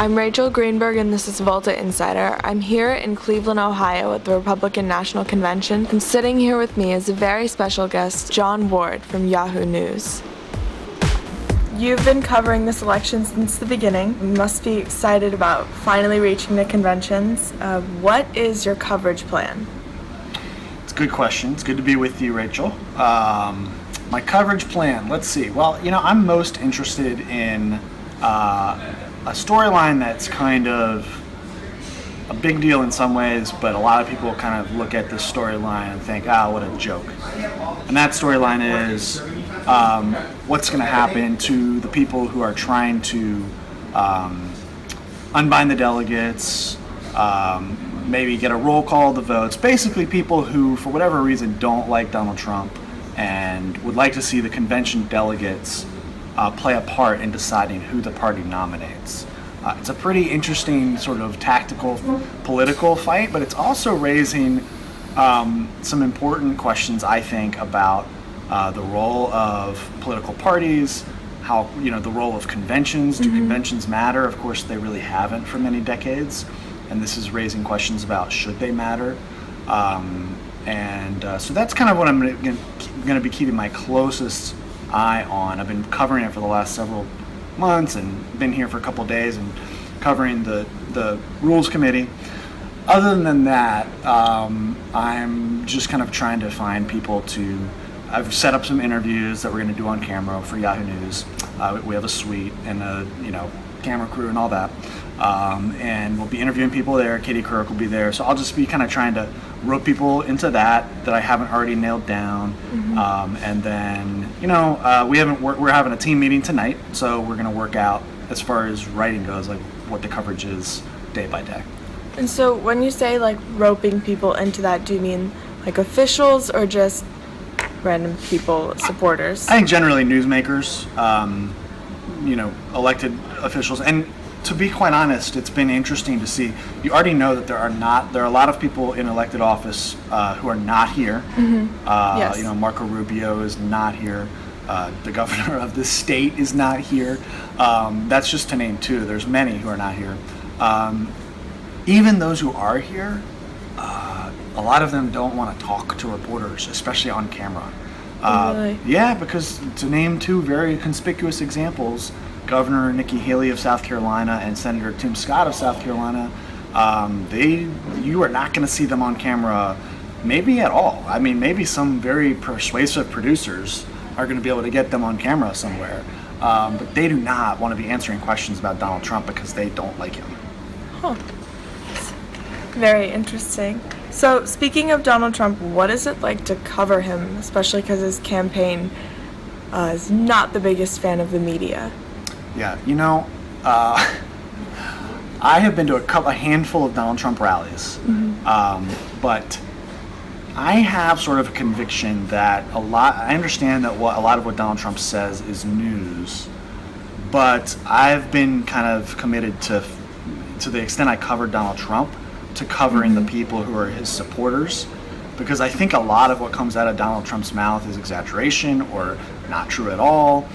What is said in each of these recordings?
I'm Rachel Greenberg, and this is Volta Insider. I'm here in Cleveland, Ohio at the Republican National Convention, and sitting here with me is a very special guest, Jon Ward from Yahoo News. You've been covering this election since the beginning. You must be excited about finally reaching the conventions. What is your coverage plan? It's a good question. It's good to be with you, Rachel. My coverage plan, let's see. Well, I'm most interested in a storyline that's kind of a big deal in some ways, but a lot of people kind of look at this storyline and think, what a joke. And that storyline is what's going to happen to the people who are trying to unbind the delegates, maybe get a roll call of the votes. Basically, people who, for whatever reason, don't like Donald Trump and would like to see the convention delegates play a part in deciding who the party nominates. It's a pretty interesting sort of tactical political fight, but it's also raising some important questions, I think, about the role of political parties, how, the role of conventions. Do conventions matter? Of course, they really haven't for many decades, and this is raising questions about should they matter. So that's kind of what I'm going to be keeping my closest eye on. I've been covering it for the last several months and been here for a couple of days and covering the Rules Committee. Other than that, I'm just kind of trying to find people I've set up some interviews that we're going to do on camera for Yahoo News. We have a suite and a camera crew and all that. And we'll be interviewing people there. Katie Couric will be there. So I'll just be kind of trying to rope people into that I haven't already nailed down. And then, we're having a team meeting tonight. So we're going to work out, as far as writing goes, like what the coverage is day by day. And so when you say like roping people into that, do you mean like officials or just random people, supporters? I think generally newsmakers, elected officials. And to be quite honest, it's been interesting to see. You already know that there are a lot of people in elected office who are not here. Yes. Marco Rubio is not here. The governor of the state is not here. That's just to name two. There's many who are not here. Even those who are here, a lot of them don't want to talk to reporters, especially on camera. Really? Yeah, because to name two very conspicuous examples, Governor Nikki Haley of South Carolina and Senator Tim Scott of South Carolina, you are not going to see them on camera, maybe at all. I mean, maybe some very persuasive producers are going to be able to get them on camera somewhere. But they do not want to be answering questions about Donald Trump because they don't like him. Huh. Very interesting. So, speaking of Donald Trump, what is it like to cover him, especially because his campaign is not the biggest fan of the media? Yeah, I have been to a handful of Donald Trump rallies, but I have sort of a conviction that I understand that a lot of what Donald Trump says is news, but I've been kind of committed to the extent I covered Donald Trump, to covering the people who are his supporters, because I think a lot of what comes out of Donald Trump's mouth is exaggeration or not true at all,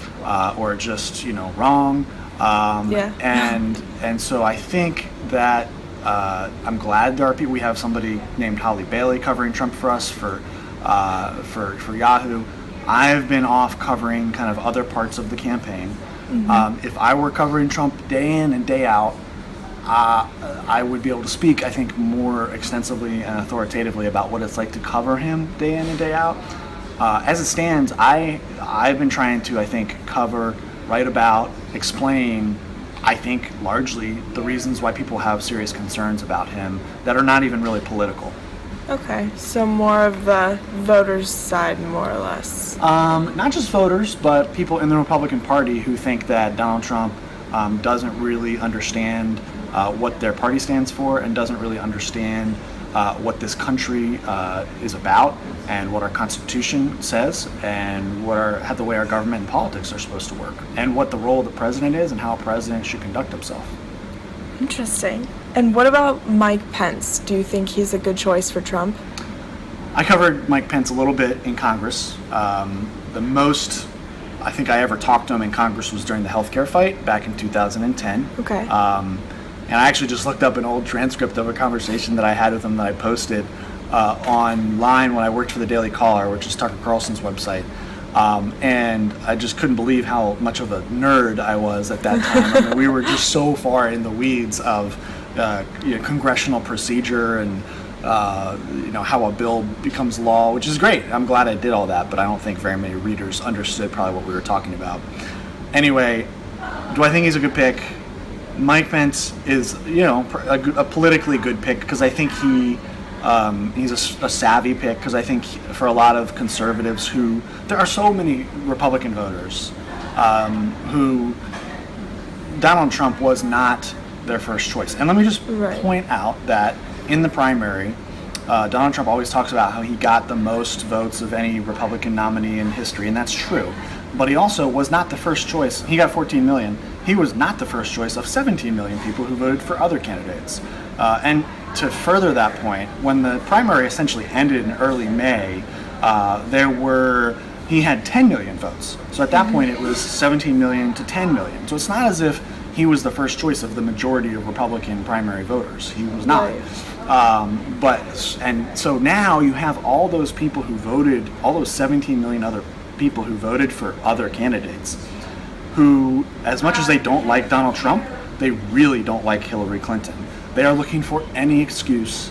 or just wrong. And so I think that I'm glad there are people. We have somebody named Holly Bailey covering Trump for us for Yahoo. I've been off covering kind of other parts of the campaign. If I were covering Trump day in and day out, I would be able to speak, I think, more extensively and authoritatively about what it's like to cover him day in and day out. As it stands, I've been trying to, I think, cover, write about, explain, I think, largely the reasons why people have serious concerns about him that are not even really political. Okay, so more of the voters' side, more or less. Not just voters, but people in the Republican Party who think that Donald Trump doesn't really understand what their party stands for and doesn't really understand what this country is about and what our Constitution says and how the way our government and politics are supposed to work and what the role of the president is and how a president should conduct himself. Interesting. And what about Mike Pence? Do you think he's a good choice for Trump? I covered Mike Pence a little bit in Congress. The most I think I ever talked to him in Congress was during the healthcare fight back in 2010. Okay. And I actually just looked up an old transcript of a conversation that I had with him that I posted online when I worked for the Daily Caller, which is Tucker Carlson's website. And I just couldn't believe how much of a nerd I was at that time. I mean, we were just so far in the weeds of congressional procedure and how a bill becomes law, which is great. I'm glad I did all that, but I don't think very many readers understood probably what we were talking about. Anyway, do I think he's a good pick? Mike Pence is, a politically good pick because I think he's a savvy pick because I think for a lot of conservatives there are so many Republican voters who Donald Trump was not their first choice. And let me just point out that in the primary, Donald Trump always talks about how he got the most votes of any Republican nominee in history, and that's true. But he also was not the first choice. He got 14 million. He was not the first choice of 17 million people who voted for other candidates. And to further that point, when the primary essentially ended in early May, he had 10 million votes. So at that point, it was 17 million to 10 million. So it's not as if he was the first choice of the majority of Republican primary voters. He was not. And so now you have all those people who voted, all those 17 million other people who voted for other candidates, who, as much as they don't like Donald Trump, they really don't like Hillary Clinton. They are looking for any excuse,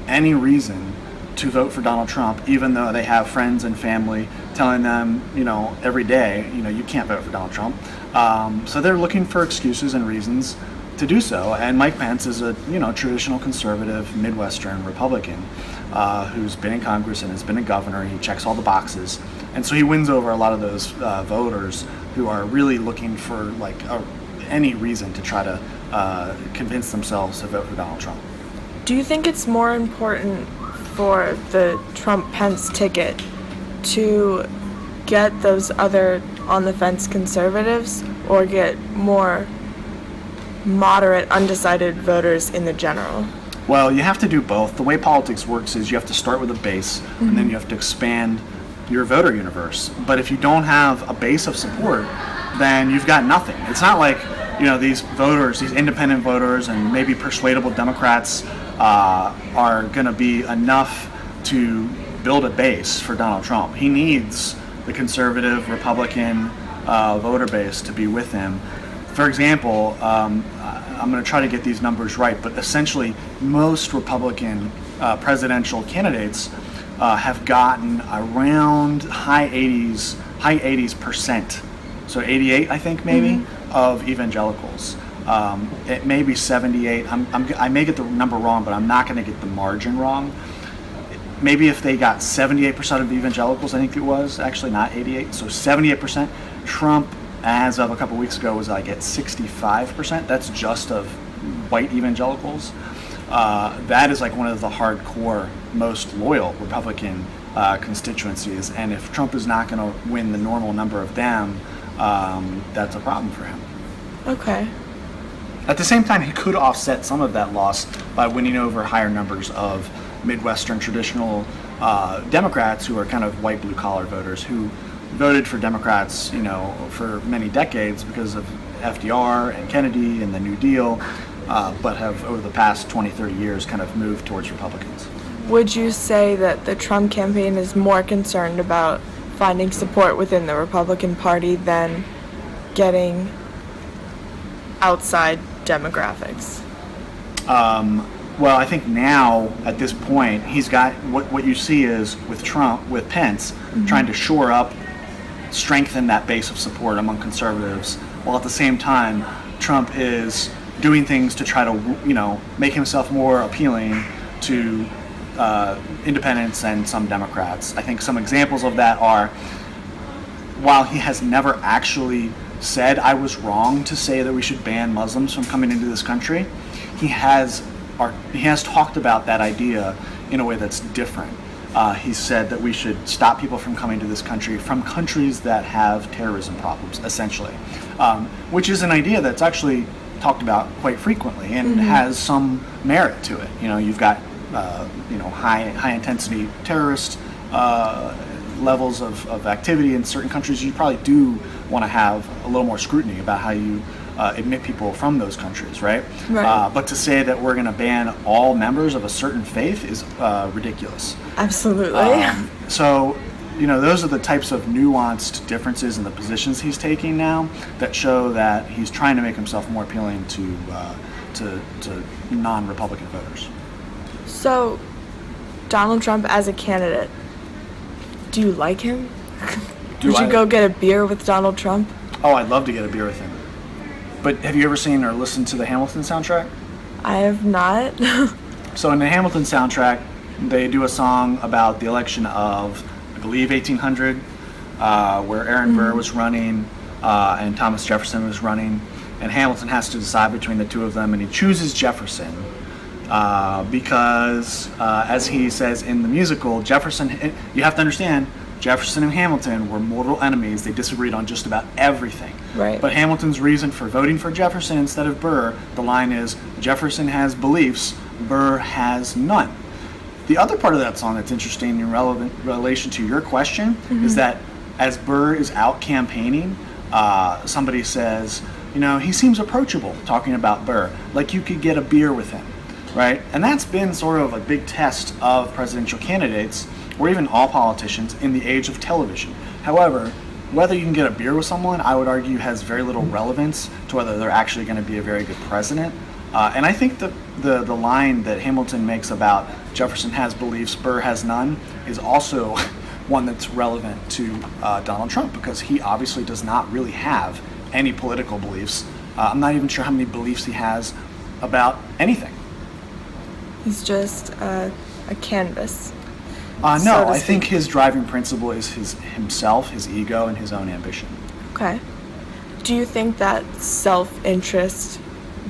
any reason to vote for Donald Trump, even though they have friends and family telling them, every day, you can't vote for Donald Trump. So they're looking for excuses and reasons to do so. And Mike Pence is a, traditional conservative Midwestern Republican who's been in Congress and has been a governor. He checks all the boxes. And so he wins over a lot of those voters who are really looking for any reason to try to convince themselves to vote for Donald Trump. Do you think it's more important for the Trump-Pence ticket to get those other on-the-fence conservatives or get more moderate, undecided voters in the general? Well, you have to do both. The way politics works is you have to start with a base, and then you have to expand your voter universe. But if you don't have a base of support, then you've got nothing. It's not like, these voters, these independent voters and maybe persuadable Democrats are going to be enough to build a base for Donald Trump. He needs the conservative Republican voter base to be with him. For example, I'm going to try to get these numbers right, but essentially most Republican presidential candidates have gotten around high 80s percent. So 88, I think, maybe, of evangelicals. It may be 78. I may get the number wrong, but I'm not going to get the margin wrong. Maybe if they got 78% of the evangelicals, I think it was, actually not 88, so 78%. Trump, as of a couple weeks ago, was at 65%. That's just of white evangelicals. That is one of the hardcore, most loyal Republican constituencies. And if Trump is not going to win the normal number of them, that's a problem for him. Okay. At the same time, he could offset some of that loss by winning over higher numbers of Midwestern traditional Democrats who are kind of white blue-collar voters who voted for Democrats, for many decades because of FDR and Kennedy and the New Deal, but have over the past 20, 30 years kind of moved towards Republicans. Would you say that the Trump campaign is more concerned about finding support within the Republican Party than getting outside demographics? Well, I think now, at this point, he's got what you see is with Pence, trying to shore up, strengthen that base of support among conservatives, while at the same time, Trump is doing things to try to, make himself more appealing to independents and some Democrats. I think some examples of that are, while he has never actually said I was wrong to say that we should ban Muslims from coming into this country, he has talked about that idea in a way that's different. He said that we should stop people from coming to this country from countries that have terrorism problems, essentially, which is an idea that's actually talked about quite frequently and has some merit to it. You've got high intensity terrorist levels of activity in certain countries. You probably do want to have a little more scrutiny about how you admit people from those countries, right? Right. But to say that we're going to ban all members of a certain faith is ridiculous. Absolutely. So, those are the types of nuanced differences in the positions he's taking now that show that he's trying to make himself more appealing to non-Republican voters. So, Donald Trump as a candidate, do you like him? Would you go get a beer with Donald Trump? Oh, I'd love to get a beer with him. But have you ever seen or listened to the Hamilton soundtrack? I have not. So in the Hamilton soundtrack, they do a song about the election of, I believe, 1800, where Aaron Burr was running and Thomas Jefferson was running, and Hamilton has to decide between the two of them, and he chooses Jefferson because, as he says in the musical, Jefferson, you have to understand, Jefferson and Hamilton were mortal enemies. They disagreed on just about everything. Right. But Hamilton's reason for voting for Jefferson instead of Burr, the line is, Jefferson has beliefs, Burr has none. The other part of that song that's interesting in relation to your question is that as Burr is out campaigning, somebody says, he seems approachable, talking about Burr, like you could get a beer with him, right? And that's been sort of a big test of presidential candidates, or even all politicians, in the age of television. However, whether you can get a beer with someone, I would argue, has very little relevance to whether they're actually going to be a very good president. And I think the line that Hamilton makes about Jefferson has beliefs, Burr has none, is also one that's relevant to Donald Trump, because he obviously does not really have any political beliefs. I'm not even sure how many beliefs he has about anything. He's just a canvas. No, I think his driving principle is himself, his ego, and his own ambition. Okay. Do you think that self-interest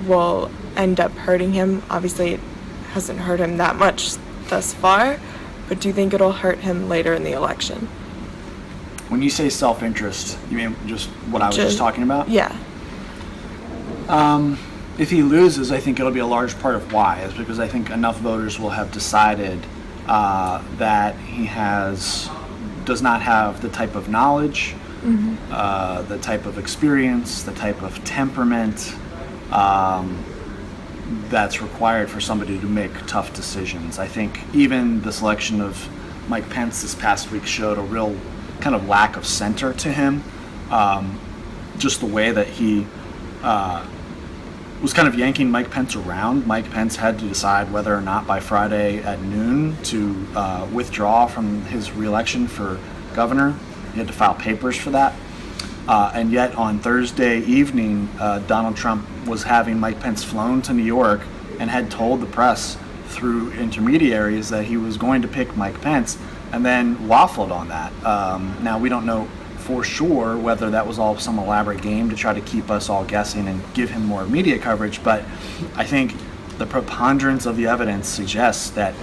will end up hurting him? Obviously, it hasn't hurt him that much thus far, but do you think it'll hurt him later in the election? When you say self-interest, you mean just what I was just talking about? Yeah. If he loses, I think it'll be a large part of why, is because I think enough voters will have decided that he does not have the type of knowledge, the type of experience, the type of temperament that's required for somebody to make tough decisions. I think even the selection of Mike Pence this past week showed a real kind of lack of center to him. Just the way that he was kind of yanking Mike Pence around. Mike Pence had to decide whether or not by Friday at noon to withdraw from his reelection for governor. He had to file papers for that. And yet on Thursday evening, Donald Trump was having Mike Pence flown to New York and had told the press through intermediaries that he was going to pick Mike Pence, and then waffled on that. Now, we don't know for sure whether that was all some elaborate game to try to keep us all guessing and give him more media coverage, but I think the preponderance of the evidence suggests that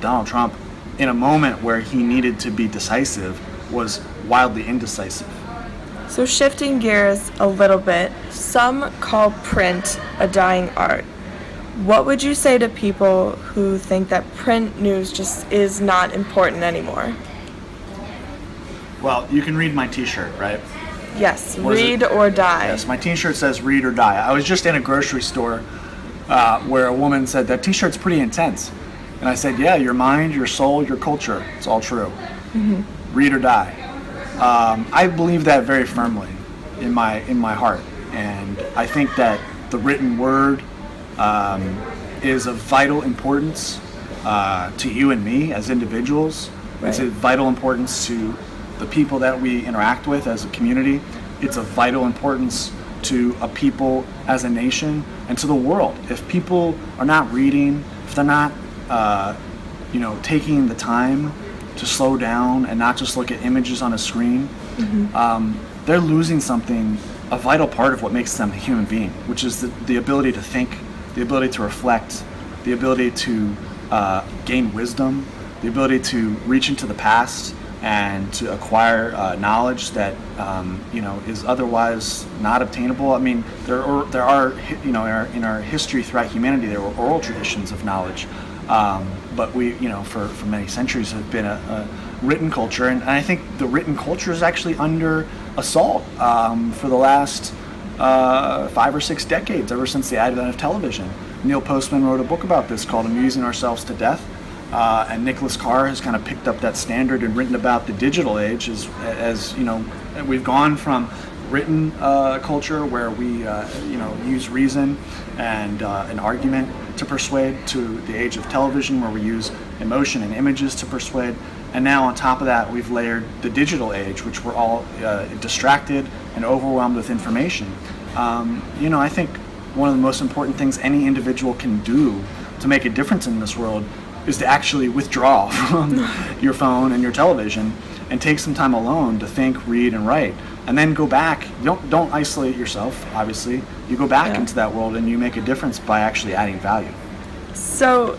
Donald Trump, in a moment where he needed to be decisive, was wildly indecisive. So shifting gears a little bit, some call print a dying art. What would you say to people who think that print news just is not important anymore? Well, you can read my t-shirt, right? Yes, read or die. Yes, my t-shirt says read or die. I was just in a grocery store where a woman said, that t-shirt's pretty intense. And I said, yeah, your mind, your soul, your culture, it's all true. Read or die. I believe that very firmly in my heart. And I think that the written word is of vital importance to you and me as individuals. Right. It's of vital importance to the people that we interact with as a community. It's of vital importance to a people as a nation and to the world. If people are not reading, if they're not taking the time to slow down and not just look at images on a screen, they're losing something, a vital part of what makes them a human being, which is the ability to think, the ability to reflect, the ability to gain wisdom, the ability to reach into the past and to acquire knowledge that is otherwise not obtainable. I mean, there are in our history throughout humanity, there were oral traditions of knowledge, but we for many centuries have been a written culture, and I think the written culture is actually under assault for the last 5 or 6 decades, ever since the advent of television. Neil Postman wrote a book about this called Amusing Ourselves to Death. And Nicholas Carr has kind of picked up that standard and written about the digital age as you know, we've gone from written culture where we use reason and an argument to persuade, to the age of television where we use emotion and images to persuade. And now on top of that, we've layered the digital age, which we're all distracted and overwhelmed with information. I think one of the most important things any individual can do to make a difference in this world is to actually withdraw from your phone and your television and take some time alone to think, read, and write. And then go back. Don't isolate yourself, obviously. You go back into that world and you make a difference by actually adding value. So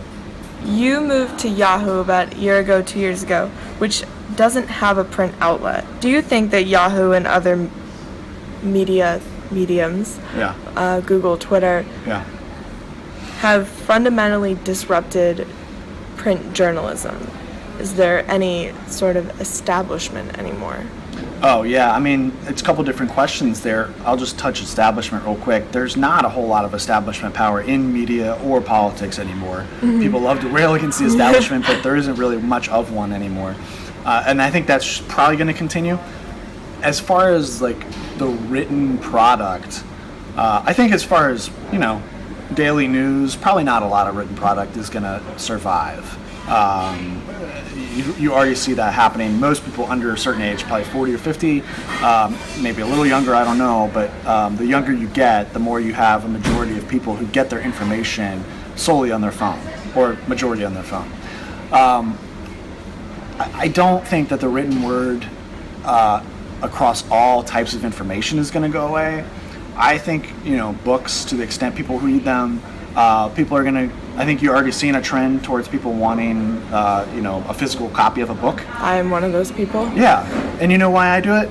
you moved to Yahoo about a year ago, 2 years ago, which doesn't have a print outlet. Do you think that Yahoo and other mediums, Google, Twitter, have fundamentally disrupted print journalism? Is there any sort of establishment anymore? Oh, yeah. I mean, it's a couple different questions there. I'll just touch establishment real quick. There's not a whole lot of establishment power in media or politics anymore. Mm-hmm. People love to rail against the establishment, but there isn't really much of one anymore. And I think that's probably going to continue. As far as, like, the written product, I think as far as, daily news, probably not a lot of written product is going to survive. You already see that happening. Most people under a certain age, probably 40 or 50, maybe a little younger, I don't know, but the younger you get, the more you have a majority of people who get their information solely on their phone, or majority on their phone. I don't think that the written word across all types of information is going to go away. I think, books, to the extent people read them, people are going to, I think you're already seeing a trend towards people wanting, a physical copy of a book. I am one of those people. Yeah. And you know why I do it?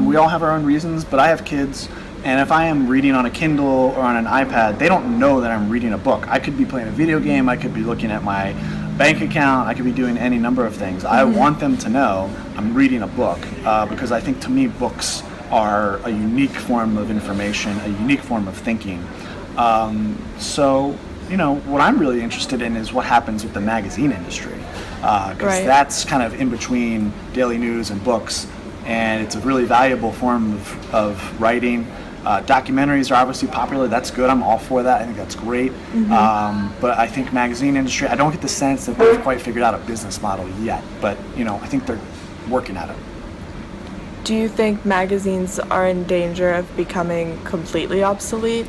We all have our own reasons, but I have kids, and if I am reading on a Kindle or on an iPad, they don't know that I'm reading a book. I could be playing a video game, I could be looking at my bank account, I could be doing any number of things. I want them to know I'm reading a book, because I think, to me, books are a unique form of information, a unique form of thinking. So, what I'm really interested in is what happens with the magazine industry, because that's kind of in between daily news and books, and it's a really valuable form of writing. Documentaries are obviously popular. That's good. I'm all for that. I think that's great. Mm-hmm. But I think magazine industry, I don't get the sense that they've quite figured out a business model yet, but, I think they're working at it. Do you think magazines are in danger of becoming completely obsolete?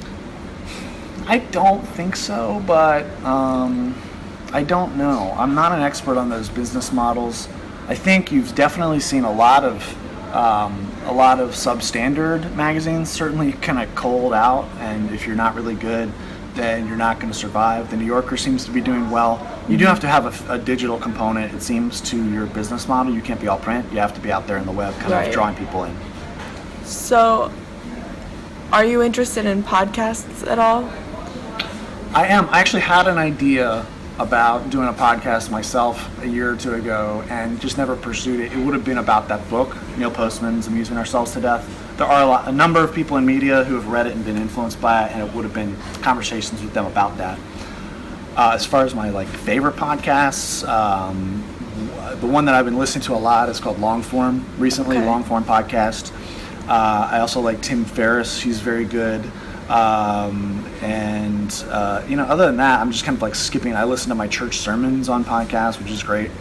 I don't think so, but I don't know. I'm not an expert on those business models. I think you've definitely seen a lot of substandard magazines certainly kind of cold out, and if you're not really good, then you're not going to survive. The New Yorker seems to be doing well. You do have to have a digital component, it seems, to your business model. You can't be all print. You have to be out there in the web, kind of drawing people in. So, are you interested in podcasts at all? I am. I actually had an idea about doing a podcast myself a year or two ago and just never pursued it. It would have been about that book, Neil Postman's Amusing Ourselves to Death. There are a number of people in media who have read it and been influenced by it, and it would have been conversations with them about that. As far as my favorite podcasts, the one that I've been listening to a lot is called Longform recently, Longform podcast. I also like Tim Ferriss. He's very good. Other than that, I'm just kind of skipping. I listen to my church sermons on podcasts, which is great.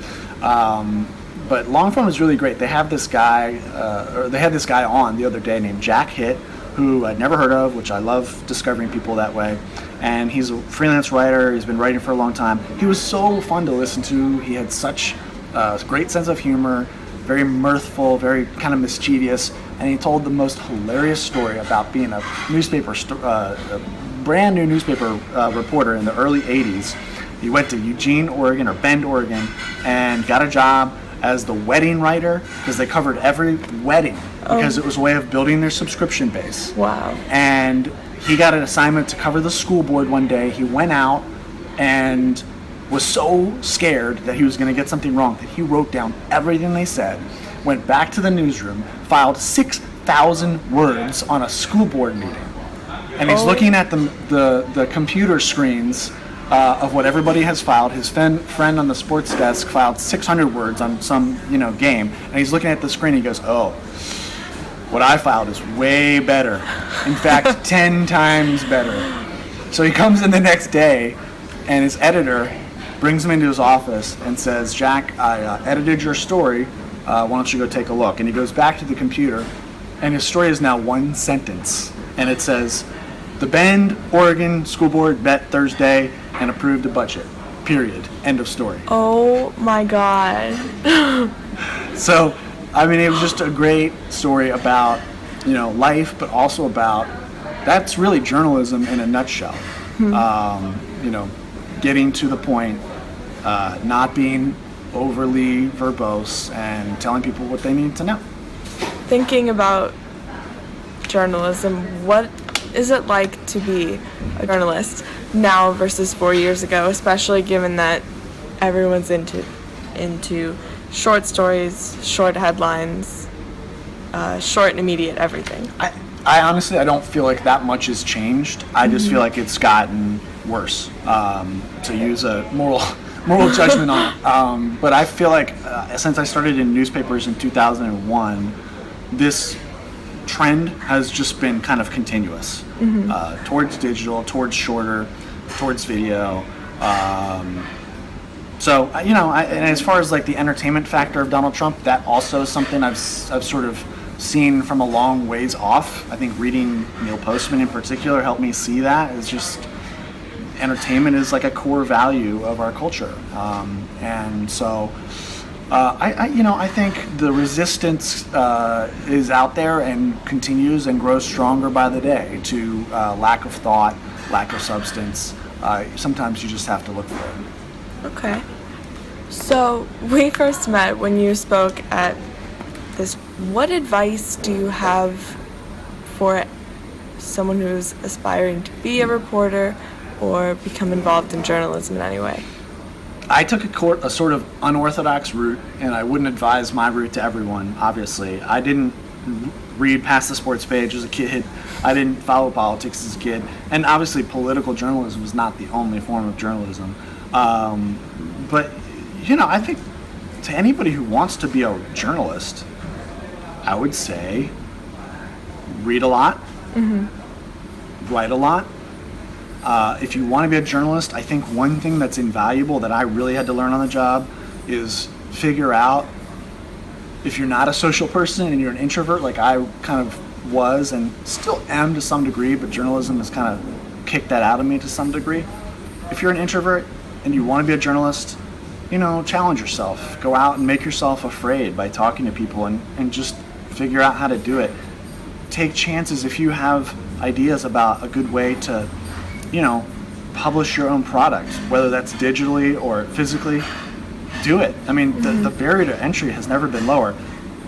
But Longform is really great. They have this guy, on the other day named Jack Hitt, who I'd never heard of, which I love discovering people that way. And he's a freelance writer. He's been writing for a long time. He was so fun to listen to. He had such a great sense of humor, very mirthful, very kind of mischievous. And he told the most hilarious story about being a brand new newspaper reporter in the early 80s. He went to Eugene, Oregon, or Bend, Oregon, and got a job as the wedding writer, because they covered every wedding, because it was a way of building their subscription base. Wow. And he got an assignment to cover the school board one day. He went out and was so scared that he was going to get something wrong that he wrote down everything they said, went back to the newsroom, filed 6,000 words on a school board meeting. and he's looking at the computer screens of what everybody has filed. His friend on the sports desk filed 600 words on some game, and he's looking at the screen. And he goes, "Oh, what I filed is way better. In fact, 10 times better." So he comes in the next day, and his editor brings him into his office and says, "Jack, I edited your story. Why don't you go take a look?" And he goes back to the computer, and his story is now one sentence, and it says, "The Bend, Oregon School Board met Thursday and approved a budget. Period. End of story." Oh my God. So, I mean, it was just a great story about, life, but also about, that's really journalism in a nutshell. Getting to the point, not being overly verbose, and telling people what they need to know. Thinking about journalism, what is it like to be a journalist now versus 4 years ago, especially given that everyone's into short stories, short headlines, short and immediate everything? I honestly, I don't feel like that much has changed. I just feel like it's gotten worse, to use a moral judgment on it. But I feel like since I started in newspapers in 2001, this trend has just been kind of continuous, towards digital, towards shorter, towards video. So, and as far as like the entertainment factor of Donald Trump, that also is something I've sort of seen from a long ways off. I think reading Neil Postman in particular helped me see that. It's just, entertainment is like a core value of our culture. And so, I think the resistance is out there and continues and grows stronger by the day to lack of thought, lack of substance. Sometimes you just have to look for it. Okay. So we first met when you spoke at this. What advice do you have for someone who's aspiring to be a reporter or become involved in journalism in any way? I took a sort of unorthodox route, and I wouldn't advise my route to everyone, obviously. I didn't read past the sports page as a kid. I didn't follow politics as a kid. And obviously political journalism is not the only form of journalism. But, I think to anybody who wants to be a journalist, I would say read a lot, write a lot. If you want to be a journalist, I think one thing that's invaluable that I really had to learn on the job is figure out, if you're not a social person and you're an introvert like I kind of was and still am to some degree, but journalism has kind of kicked that out of me to some degree. If you're an introvert and you want to be a journalist, challenge yourself. Go out and make yourself afraid by talking to people and just figure out how to do it. Take chances if you have ideas about a good way to publish your own product, whether that's digitally or physically. Do it. I mean, the barrier to entry has never been lower.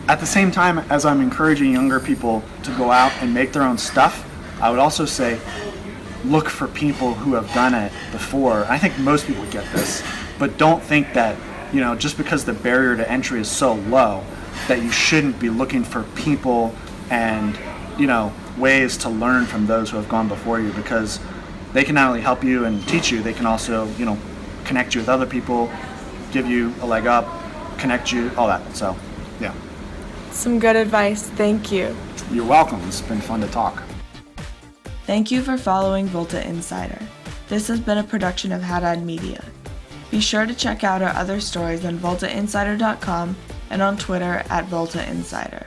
At the same time, as I'm encouraging younger people to go out and make their own stuff, I would also say, look for people who have done it before. I think most people get this, but don't think that, just because the barrier to entry is so low, that you shouldn't be looking for people and, ways to learn from those who have gone before you, because they can not only help you and teach you, they can also, connect you with other people, give you a leg up, connect you, all that. So, yeah. Some good advice. Thank you. You're welcome. It's been fun to talk. Thank you for following Volta Insider. This has been a production of Haddad Media. Be sure to check out our other stories on VoltaInsider.com and on Twitter @VoltaInsider.